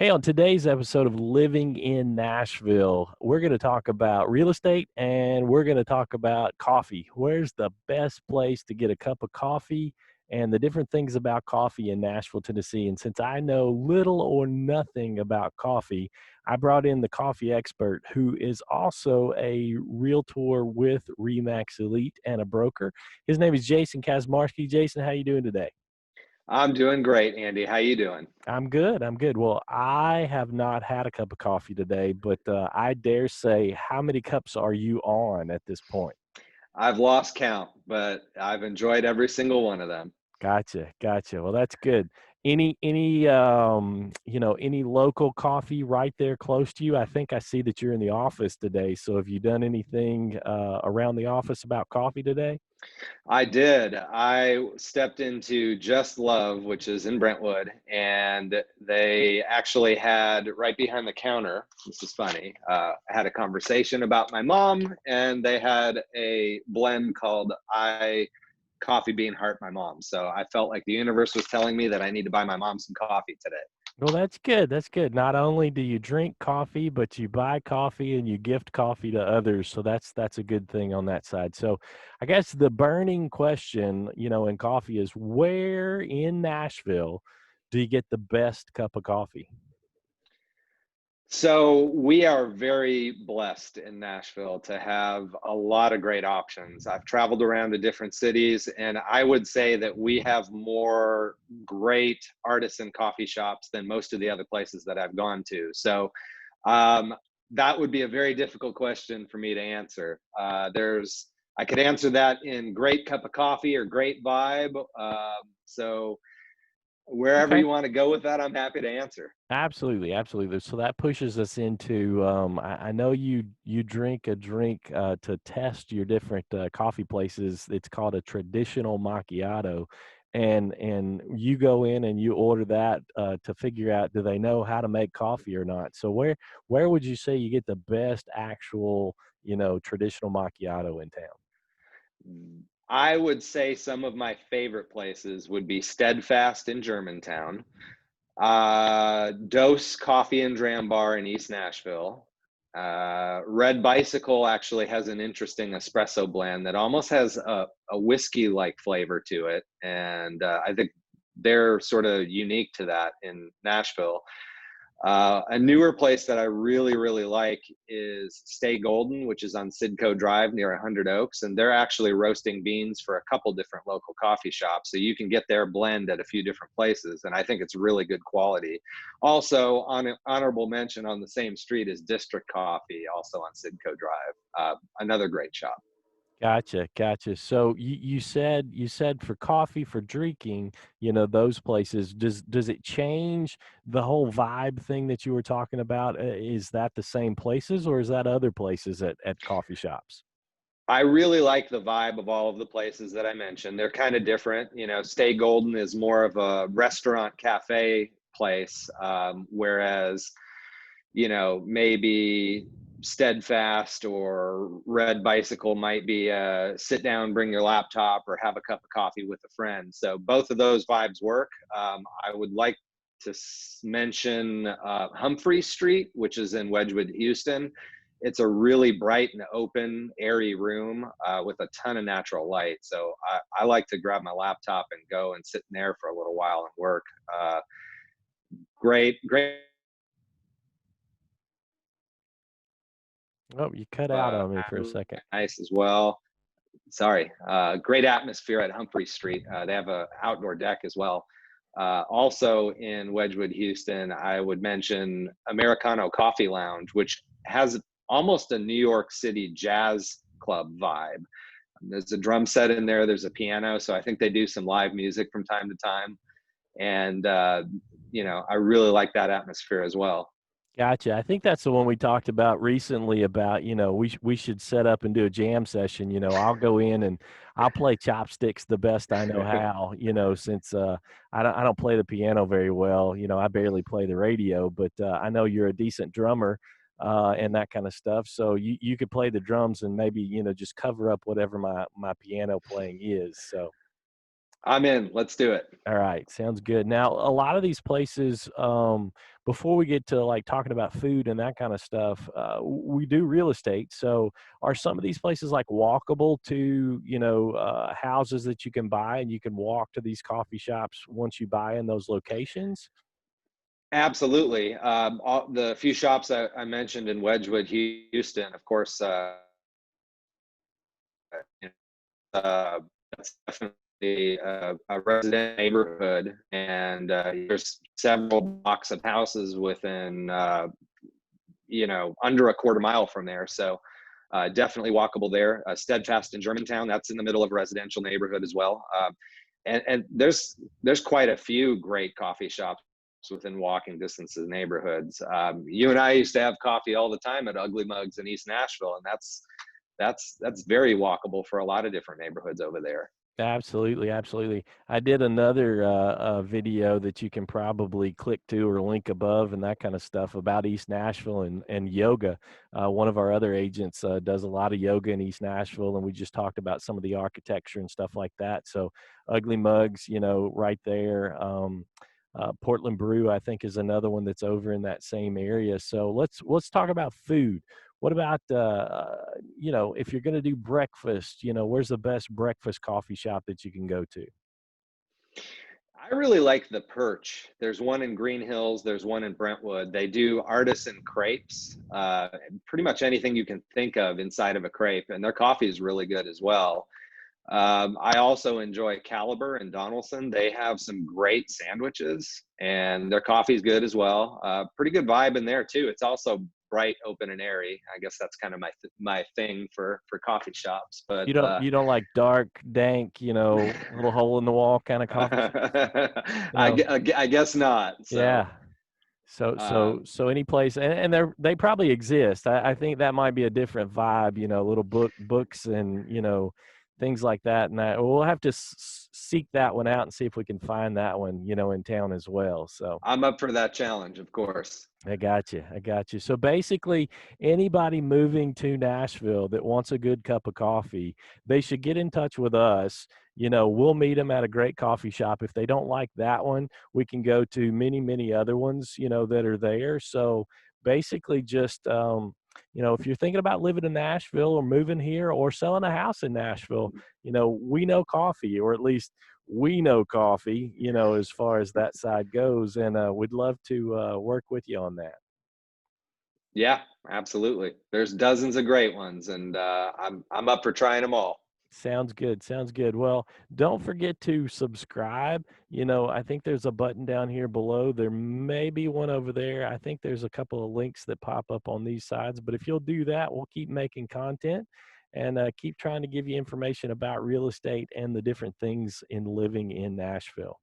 Hey, on today's episode of Living in Nashville, we're going to talk about real estate and we're going to talk about coffee. Where's the best place to get a cup of coffee and the different things about coffee in Nashville, Tennessee? And since I know little or nothing about coffee, I brought in the coffee expert who is also a realtor with Remax Elite and a broker. His name is Jason Kazmarski. Jason, how you doing today? I'm doing great, Andy. How you doing? I'm good. I'm good. Well, I have not had a cup of coffee today, but I dare say, how many cups are you on at this point? I've lost count, but I've enjoyed every single one of them. Gotcha, gotcha. Well, that's good. Any local coffee right there close to you? I think I see that you're in the office today. So have you done anything around the office about coffee today? I did. I stepped into Just Love, which is in Brentwood, and they actually had right behind the counter. This is funny. I had a conversation about my mom, and they had a blend called I Coffee Bean Heart My Mom. So I felt like the universe was telling me that I need to buy my mom some coffee today. Well, that's good. That's good. Not only do you drink coffee, but you buy coffee and you gift coffee to others. So that's a good thing on that side. So I guess the burning question, in coffee is where in Nashville do you get the best cup of coffee? So we are very blessed in Nashville to have a lot of great options. I've traveled around to different cities, and I would say that we have more great artisan coffee shops than most of the other places that I've gone to. So um, that would be a very difficult question for me to answer. I could answer that in great cup of coffee or great vibe. So wherever Okay. you want to go with that, I'm happy to answer. Absolutely, absolutely. So that pushes us into I know you drink a drink to test your different coffee places. It's called a traditional macchiato, and you go in and you order that to figure out do they know how to make coffee or not. So where would you say you get the best actual traditional macchiato in town? I would say some of my favorite places would be Steadfast in Germantown, Dose Coffee and Dram Bar in East Nashville. Red Bicycle actually has an interesting espresso blend that almost has a whiskey like flavor to it. And I think they're sort of unique to that in Nashville. A newer place that I really, really like is Stay Golden, which is on Sidco Drive near 100 Oaks. And they're actually roasting beans for a couple different local coffee shops. So you can get their blend at a few different places. And I think it's really good quality. Also, on an honorable mention on the same street is District Coffee, also on Sidco Drive. Another great shop. Gotcha, gotcha. So you said for coffee, for drinking, those places, does it change the whole vibe thing that you were talking about? Is that the same places or is that other places at coffee shops? I really like the vibe of all of the places that I mentioned. They're kind of different. You know, Stay Golden is more of a restaurant cafe place, whereas, maybe Steadfast or Red Bicycle might be a sit down, bring your laptop, or have a cup of coffee with a friend. So both of those vibes work. I would like to mention Humphrey Street, which is in Wedgwood, Houston. It's a really bright and open, airy room with a ton of natural light. So I like to grab my laptop and go and sit in there for a little while and work. Great, great. Oh, you cut out on me for a second. Nice as well. Sorry. Great atmosphere at Humphrey Street. They have an outdoor deck as well. Also in Wedgwood, Houston, I would mention Americano Coffee Lounge, which has almost a New York City jazz club vibe. There's a drum set in there, there's a piano. So I think they do some live music from time to time. And, I really like that atmosphere as well. Gotcha. I think that's the one we talked about recently about, we should set up and do a jam session. I'll go in and I'll play chopsticks the best I know how, since I don't play the piano very well. I barely play the radio, but I know you're a decent drummer and that kind of stuff. So you could play the drums and maybe, just cover up whatever my piano playing is. So I'm in. Let's do it. All right, sounds good. Now, a lot of these places, before we get to like talking about food and that kind of stuff, we do real estate. So, are some of these places like walkable to, houses that you can buy and you can walk to these coffee shops once you buy in those locations? Absolutely. The few shops I mentioned in Wedgwood, Houston, of course, uh, that's definitely a resident neighborhood, and there's several blocks of houses within, under a quarter mile from there. So definitely walkable there. Steadfast in Germantown, that's in the middle of a residential neighborhood as well. And there's quite a few great coffee shops within walking distance of neighborhoods. You and I used to have coffee all the time at Ugly Mugs in East Nashville, and that's very walkable for a lot of different neighborhoods over there. Absolutely, absolutely. I did another video that you can probably click to or link above and that kind of stuff about East Nashville and yoga. One of our other agents does a lot of yoga in East Nashville, and we just talked about some of the architecture and stuff like that. So, Ugly Mugs, right there. Portland Brew, I think, is another one that's over in that same area. So let's talk about food. What about if you're going to do breakfast, where's the best breakfast coffee shop that you can go to? I really like the Perch. There's one in Green Hills. There's one in Brentwood. They do artisan crepes, pretty much anything you can think of inside of a crepe, and their coffee is really good as well. I also enjoy Caliber and Donaldson. They have some great sandwiches, and their coffee is good as well. Pretty good vibe in there too. It's also bright, open, and airy. I guess that's kind of my thing for coffee shops. But You don't like dark, dank, little hole in the wall kind of coffee shops? No. I guess not. So Yeah. So so um, so any place, and they probably exist. I think that might be a different vibe, little books and things like that. And we'll have to seek that one out and see if we can find that one, in town as well. So I'm up for that challenge, of course. I got you. I got you. So basically, anybody moving to Nashville that wants a good cup of coffee, they should get in touch with us. We'll meet them at a great coffee shop. If they don't like that one, we can go to many, many other ones, that are there. So basically, just, if you're thinking about living in Nashville or moving here or selling a house in Nashville, we know coffee, or at least we know coffee, as far as that side goes, and we'd love to work with you on that. Yeah, absolutely. There's dozens of great ones, and I'm up for trying them all. Sounds good. Sounds good. Well, don't forget to subscribe. I think there's a button down here below. There may be one over there. I think there's a couple of links that pop up on these sides. But if you'll do that, we'll keep making content and keep trying to give you information about real estate and the different things in living in Nashville.